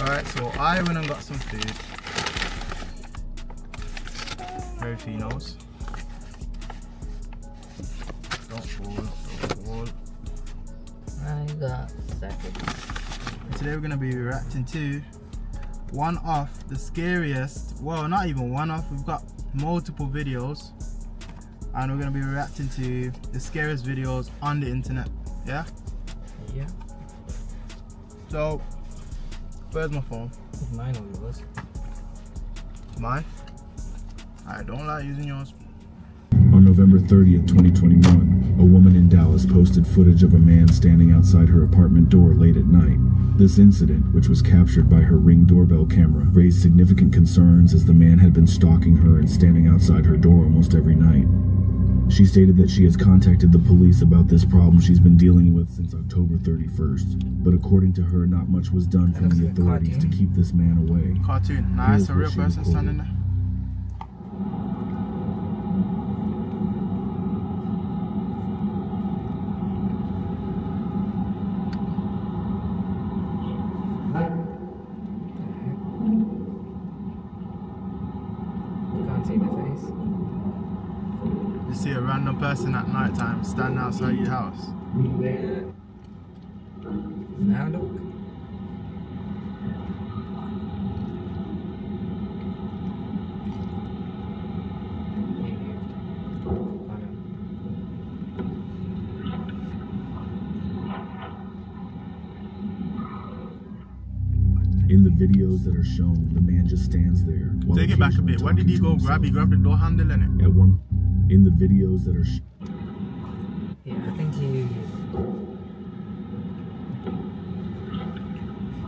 Alright, so I went and got some food. Finos. Don't fall. I got second. Today we're going to be reacting to one of the scariest, well, not even one of, we've got multiple videos, and we're going to be reacting to the scariest videos on the internet. Yeah? Yeah. So, where's my phone? It's mine or yours? Mine? I don't like using yours. On November 30th, 2021, a woman in Dallas posted footage of a man standing outside her apartment door late at night. This incident, which was captured by her Ring doorbell camera, raised significant concerns as the man had been stalking her and standing outside her door almost every night. She stated that she has contacted the police about this problem she's been dealing with since October 31st, but according to her, not much was done from the authorities to keep this man away. Cartoon. Nah, it's a real person standing there. Can't see the face. You see a random person at night time standing outside your house. Now look. In the videos that are shown, the man just stands there. Take it back a bit. Where did he go grab? He grabbed the door handle in it. In the videos that are Yeah, I think he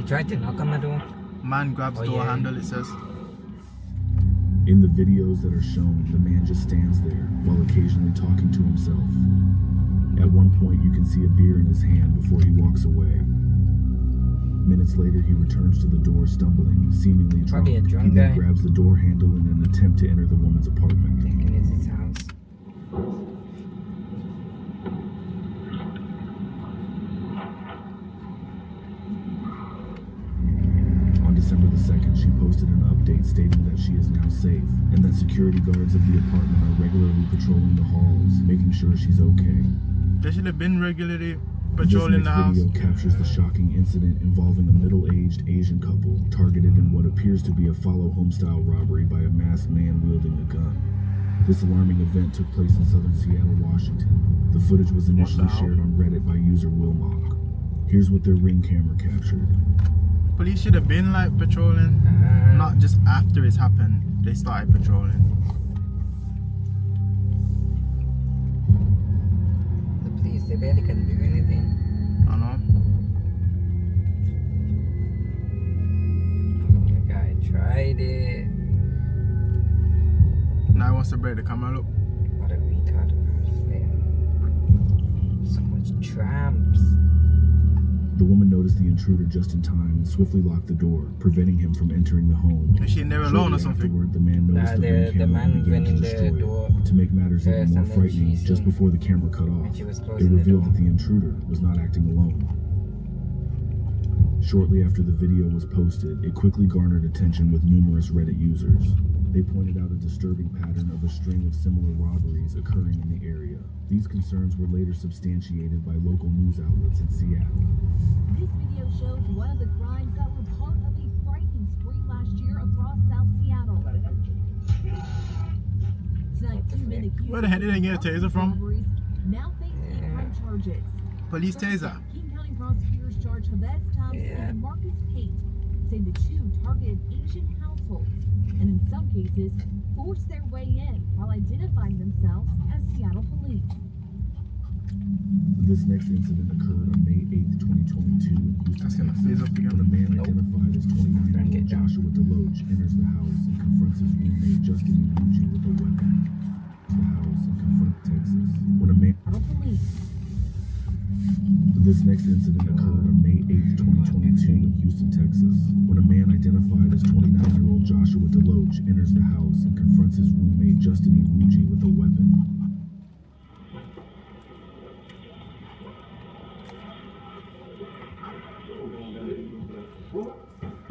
tried to knock on the door. Man grabs door handle, it says. In the videos that are shown, the man just stands there while occasionally talking to himself. At one point, you can see a beer in his hand before he walks away. Minutes later, he returns to the door stumbling, seemingly drunk. He then grabs the door handle in an attempt to enter the woman's apartment. Thinking it's his house. On December the 2nd, she posted an update stating that she is now safe and that security guards of the apartment are regularly patrolling the halls, making sure she's okay. They should have been regularly patrolling the house. This video captures the shocking incident involving a middle-aged Asian couple targeted in what appears to be a follow-home-style robbery by a masked man wielding a gun. This alarming event took place in southern Seattle, Washington. The footage was initially shared on Reddit by user Wilmock. Here's what their Ring camera captured. Police should have been like patrolling, not just after it's happened. They started patrolling. They barely can do anything. I know. The guy tried it. Now he wants to break the camera, look. What a retard. So much tramps. The woman noticed the intruder just in time and swiftly locked the door, preventing him from entering the home. Is she in there alone or something? Afterward, the man noticed the man began to destroy it. To make matters even more frightening, just before the camera cut off, it revealed that the intruder was not acting alone. Shortly after the video was posted, it quickly garnered attention with numerous Reddit users. They pointed out a disturbing pattern of a string of similar robberies occurring in the area. These concerns were later substantiated by local news outlets in Seattle. This video shows one of the crimes that were part of a frightening spree last year across South Seattle. Tonight, 2 men accused Where the heck did they get a taser from? now face crime charges. Police taser. King County prosecutors charge Jabez Tubbs and Marcus Pate, saying the two targeted Asian households and in some cases forced their way in while identifying themselves as Seattle police. This next incident occurred on May 8th, 2022 in Houston, That's gonna phase up again. when a man identified as 29-year-old Joshua DeLoach enters the house and confronts his roommate Justin Ibuchi with a weapon. The house in Confront, Texas. When a man This next incident occurred on May 8th, 2022 in Houston, Texas, when a man identified as 29-year-old Joshua DeLoach enters the house and confronts his roommate Justin Ibuchi with a weapon.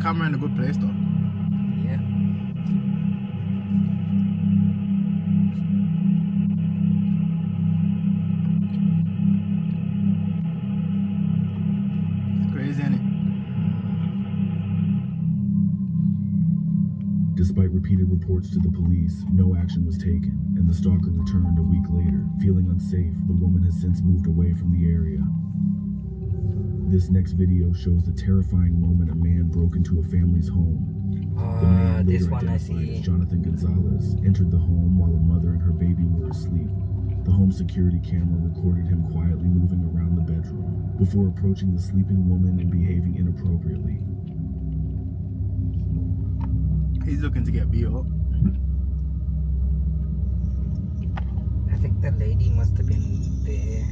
camera in a good place though. Yeah. It's crazy, isn't it? Despite repeated reports to the police, no action was taken, and the stalker returned a week later. Feeling unsafe, the woman has since moved away from the area. This next video shows the terrifying moment a man broke into a family's home. The man, This later one I identified see. as Jonathan Gonzalez, entered the home while a mother and her baby were asleep. The home security camera recorded him quietly moving around the bedroom before approaching the sleeping woman and behaving inappropriately. He's looking to get beat up. I think the lady must have been there.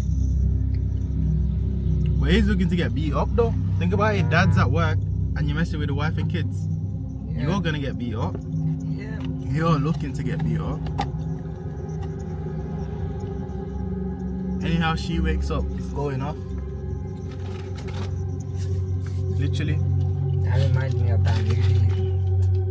But he's looking to get beat up though. Think about it, dad's at work and you're messing with the wife and kids. Yeah. You're gonna get beat up. Yeah. You're looking to get beat up. Anyhow, she wakes up, it's going off. Literally. That reminds me of that movie.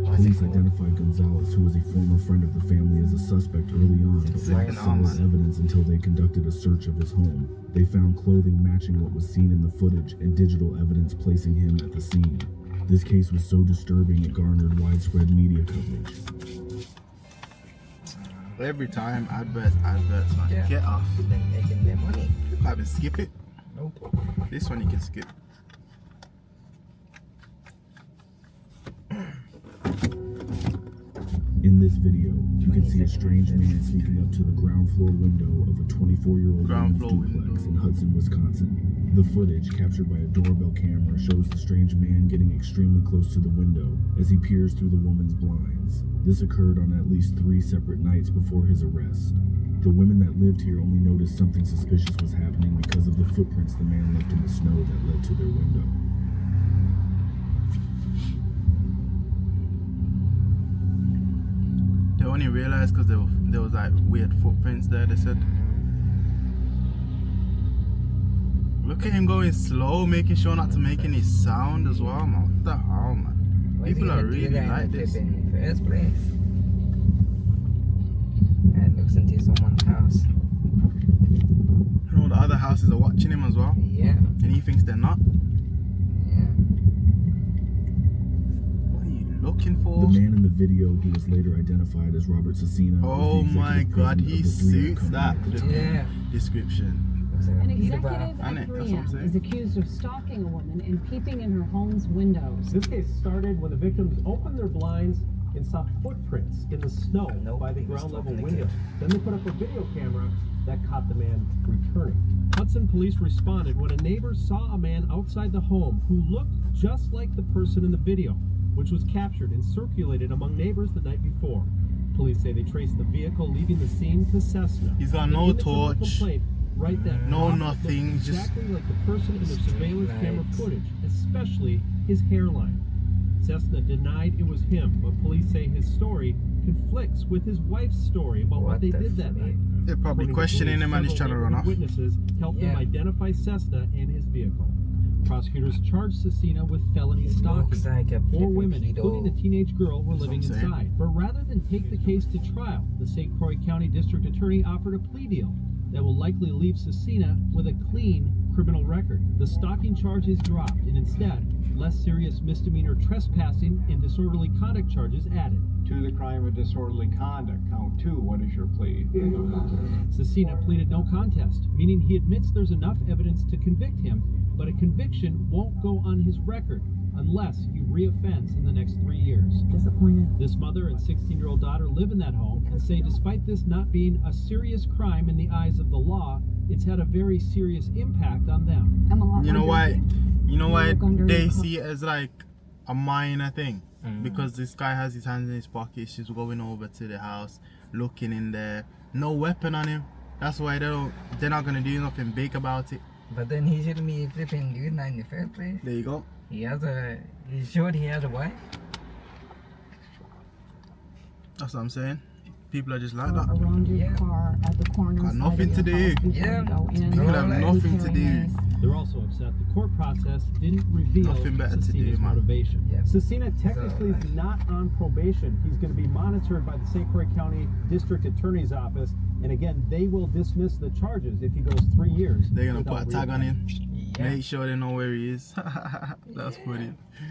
What's it Police called? identified Gonzalez, who was a former friend of the family, as a suspect early on, but lacked solid evidence until they conducted a search of his home. They found clothing matching what was seen in the footage and digital evidence placing him at the scene. This case was so disturbing it garnered widespread media coverage. Every time, adverts, man. Yeah. Get off. They're making their money. I can skip it. Nope. This one you can skip. In this video, you can see a strange man sneaking up to the ground floor window of a 24-year-old Ground woman's floor duplex window. in Hudson, Wisconsin. The footage, captured by a doorbell camera, shows the strange man getting extremely close to the window as he peers through the woman's blinds. This occurred on at least 3 separate nights before his arrest. The women that lived here only noticed something suspicious was happening because of the footprints the man left in the snow that led to their window. They only realized because there was like weird footprints there, they said. Look at him going slow, making sure not to make any sound as well, man. What the hell, man? Why is he People are gonna do really that in like the this. flipping first place? And looks into someone's house. You know, the other houses are watching him as well, Yeah. and he thinks they're not. Yeah. What are you looking for? The man in the video, who was later identified as Robert Cecina, Oh was the my executive god, president he of the 3M suits that company. Yeah. description. Looks like a An pedophile. executive I know, at that's what I'm 3M saying. is accused of stalking a woman and peeping in her home's windows. This case started when the victims opened their blinds and saw footprints in the snow Nope, by the he was ground level talking window. again. Then they put up a video camera that caught the man returning. Hudson police responded when a neighbor saw a man outside the home who looked just like the person in the video, which was captured and circulated among neighbors the night before. Police say they traced the vehicle leaving the scene to Cessna. He's got The no image of the torch, complaint, right, that no looked nothing, just exactly like the person in the surveillance camera lights. footage, especially his hairline. Cessna denied it was him, but police say his story conflicts with his wife's story about what they the did that flip? night. they're probably According to questioning police, him and he's trying to several run off. Witnesses helped them Yeah. identify Cessna and his vehicle. Prosecutors charged Cecina with felony It stalking. looks like a 4 flipping women, pedo. including the teenage girl, were That's living what I'm saying. inside. But rather than take the case to trial, the St. Croix County District Attorney offered a plea deal that will likely leave Cecina with a clean criminal record. The stalking charge is dropped, and instead, less serious misdemeanor trespassing and disorderly conduct charges added. To the crime of disorderly conduct, count 2. What is your plea? Cecina pleaded no contest, meaning he admits there's enough evidence to convict him, but a conviction won't go on his record unless he reoffends in the next 3 years. Disappointed. This mother and 16-year-old daughter live in that home and say despite this not being a serious crime in the eyes of the law, it's had a very serious impact on them. I'm a lot You know more why? guilty. You know why Look under they your see it as like a minor thing? Mm. Because this guy has his hands in his pocket. She's going over to the house, looking in there. No weapon on him. That's why they're not gonna do nothing big about it. But then he shouldn't be flipping doing that in the first place. There you go. He's sure he has a wife. That's what I'm saying. People are just like that. Around your Yeah. car at the corner. Got side nothing of to your do. house before Yeah. you go in. People have Right. nothing to do. They're also motives. That the court process didn't reveal Nothing better to do, Cecina's man. motivation. Yeah. Cecina technically So, is not on probation. He's going to be monitored by the St. Croix County District Attorney's Office, and again, they will dismiss the charges if he goes 3 years. They're gonna without put a tag on reoffending. him. Yeah. Make sure they know where he is. That's funny.